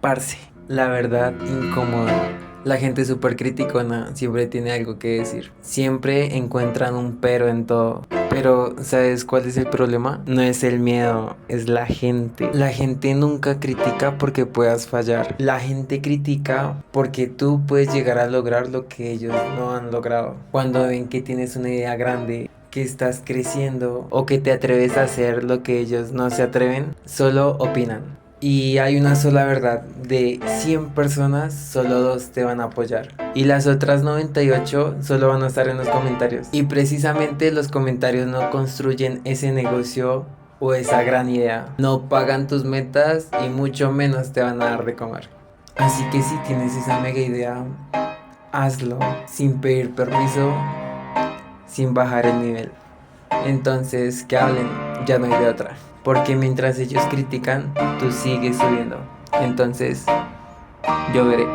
Parce, la verdad, incómodo. La gente es súper criticona, siempre tiene algo que decir. Siempre encuentran un pero en todo. Pero, ¿sabes cuál es el problema? No es el miedo, es la gente. La gente nunca critica porque puedas fallar. La gente critica porque tú puedes llegar a lograr lo que ellos no han logrado. Cuando ven que tienes una idea grande, que estás creciendo o que te atreves a hacer lo que ellos no se atreven, solo opinan. Y hay una sola verdad, de 100 personas, solo dos te van a apoyar. Y las otras 98 solo van a estar en los comentarios. Y precisamente los comentarios no construyen ese negocio o esa gran idea. No pagan tus metas y mucho menos te van a dar de comer. Así que si tienes esa mega idea, hazlo sin pedir permiso, sin bajar el nivel. Entonces, que hablen, ya no hay de otra. Porque mientras ellos critican, tú sigues subiendo. Entonces, yo veré.